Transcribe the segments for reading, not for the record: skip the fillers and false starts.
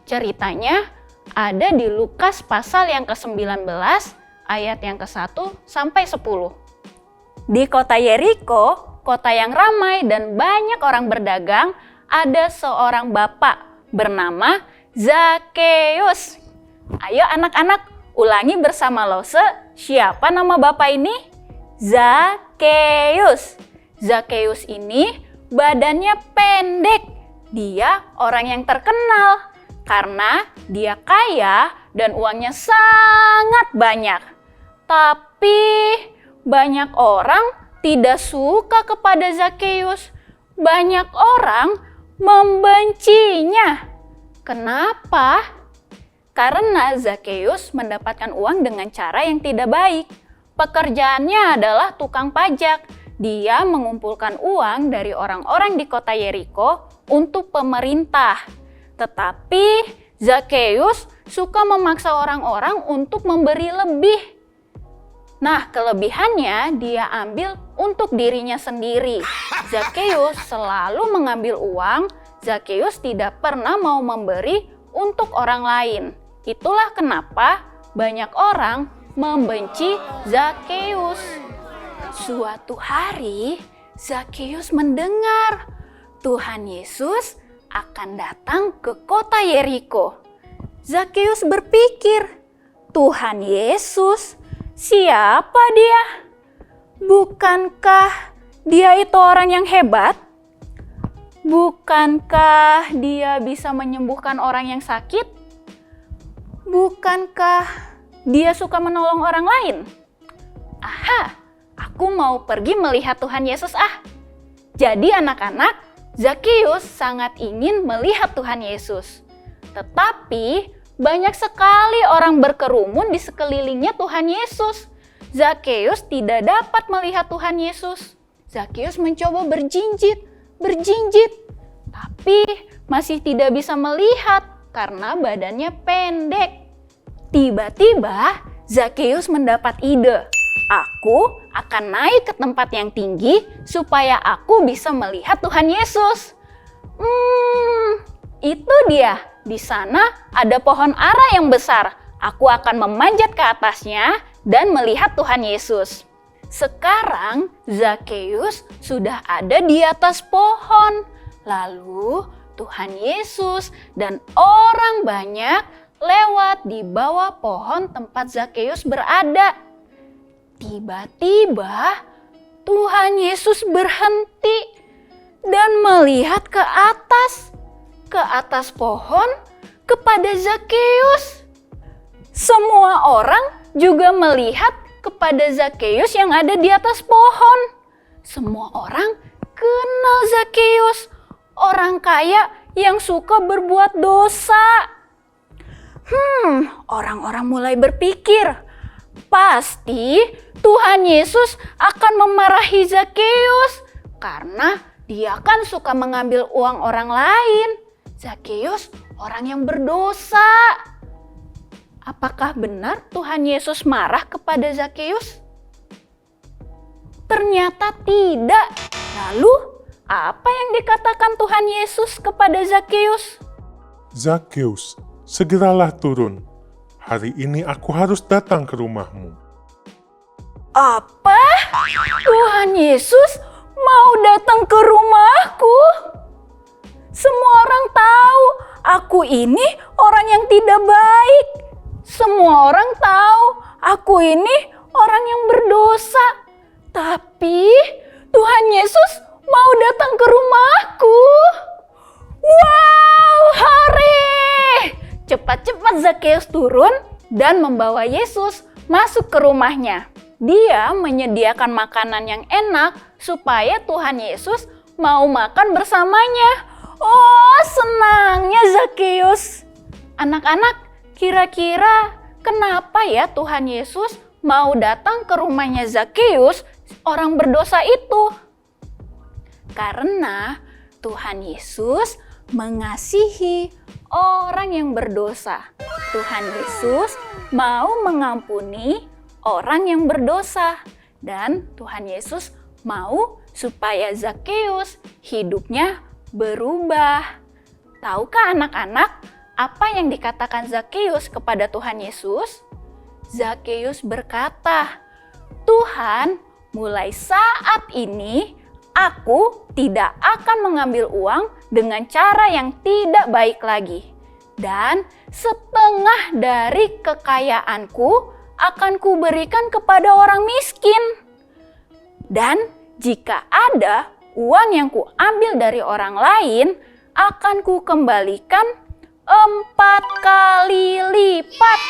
Ceritanya ada di Lukas pasal yang ke-19 ayat yang ke-1 sampai 10. Di kota Yeriko, kota yang ramai dan banyak orang berdagang, ada seorang bapak bernama Zakeus. Ayo anak-anak, ulangi bersama Lose, siapa nama bapak ini? Zakeus. Zakeus ini badannya pendek. Dia orang yang terkenal karena dia kaya dan uangnya sangat banyak. Tapi banyak orang tidak suka kepada Zakeus. Banyak orang membencinya. Kenapa? Karena Zakeus mendapatkan uang dengan cara yang tidak baik. Pekerjaannya adalah tukang pajak. Dia mengumpulkan uang dari orang-orang di kota Yeriko untuk pemerintah. Tetapi Zakeus suka memaksa orang-orang untuk memberi lebih. Nah, kelebihannya dia ambil untuk dirinya sendiri. Zakeus selalu mengambil uang. Zakeus tidak pernah mau memberi untuk orang lain. Itulah kenapa banyak orang membenci Zakeus. Suatu hari, Zakeus mendengar Tuhan Yesus akan datang ke kota Yeriko. Zakeus berpikir, Tuhan Yesus, siapa dia? Bukankah dia itu orang yang hebat? Bukankah dia bisa menyembuhkan orang yang sakit? Bukankah dia suka menolong orang lain? Aha, aku mau pergi melihat Tuhan Yesus Jadi anak-anak, Zakeus sangat ingin melihat Tuhan Yesus. Tetapi banyak sekali orang berkerumun di sekelilingnya Tuhan Yesus. Zakeus tidak dapat melihat Tuhan Yesus. Zakeus mencoba berjinjit, tapi masih tidak bisa melihat karena badannya pendek. Tiba-tiba Zakeus mendapat ide. Aku akan naik ke tempat yang tinggi supaya aku bisa melihat Tuhan Yesus. Itu dia. Di sana ada pohon ara yang besar. Aku akan memanjat ke atasnya dan melihat Tuhan Yesus. Sekarang Zakeus sudah ada di atas pohon. Lalu Tuhan Yesus dan orang banyak lewat di bawah pohon tempat Zakeus berada. Tiba-tiba Tuhan Yesus berhenti dan melihat ke atas pohon kepada Zakeus. Semua orang juga melihat kepada Zakeus yang ada di atas pohon. Semua orang kenal Zakeus, orang kaya yang suka berbuat dosa. Orang-orang mulai berpikir, pasti Tuhan Yesus akan memarahi Zakeus karena dia kan suka mengambil uang orang lain. Zakeus orang yang berdosa. Apakah benar Tuhan Yesus marah kepada Zakeus? Ternyata tidak. Lalu, apa yang dikatakan Tuhan Yesus kepada Zakeus? Zakeus, segeralah turun. Hari ini aku harus datang ke rumahmu. Apa? Tuhan Yesus mau datang ke rumahku? Semua orang tahu aku ini orang yang tidak baik. Semua orang tahu aku ini orang yang berdosa. Tapi Tuhan Yesus mau datang ke rumahku. Wow, hore! Cepat-cepat Zakeus turun dan membawa Yesus masuk ke rumahnya. Dia menyediakan makanan yang enak supaya Tuhan Yesus mau makan bersamanya. Oh, senangnya Zakeus. Anak-anak, kira-kira kenapa ya Tuhan Yesus mau datang ke rumahnya Zakeus, orang berdosa itu? Karena Tuhan Yesus mengasihi orang yang berdosa. Tuhan Yesus mau mengampuni orang yang berdosa. Dan Tuhan Yesus mau supaya Zakeus hidupnya berubah. Tahukah anak-anak, Apa yang dikatakan Zakeus kepada Tuhan Yesus? Zakeus berkata, "Tuhan, mulai saat ini aku tidak akan mengambil uang dengan cara yang tidak baik lagi. Dan setengah dari kekayaanku akan kuberikan kepada orang miskin. Dan jika ada uang yang kuambil dari orang lain, akan kukembalikan 4 kali lipat."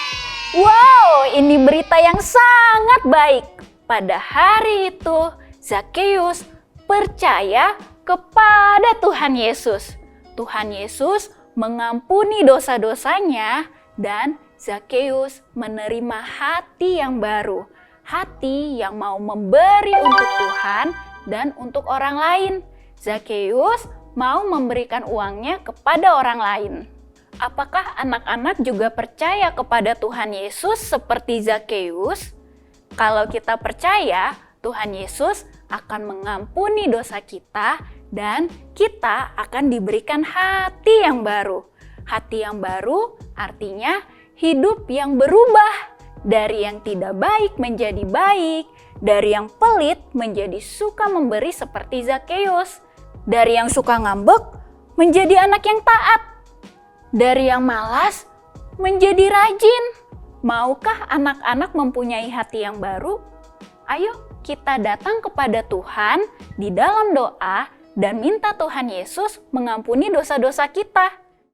Wow, ini berita yang sangat baik. Pada hari itu, Zakeus percaya kepada Tuhan Yesus. Tuhan Yesus mengampuni dosa-dosanya dan Zakeus menerima hati yang baru. Hati yang mau memberi untuk Tuhan dan untuk orang lain. Zakeus mau memberikan uangnya kepada orang lain. Apakah anak-anak juga percaya kepada Tuhan Yesus seperti Zakeus? Kalau kita percaya, Tuhan Yesus akan mengampuni dosa kita dan kita akan diberikan hati yang baru. Hati yang baru artinya hidup yang berubah. Dari yang tidak baik menjadi baik, dari yang pelit menjadi suka memberi seperti Zakeus, dari yang suka ngambek menjadi anak yang taat, dari yang malas menjadi rajin. Maukah anak-anak mempunyai hati yang baru? Ayo kita datang kepada Tuhan di dalam doa dan minta Tuhan Yesus mengampuni dosa-dosa kita.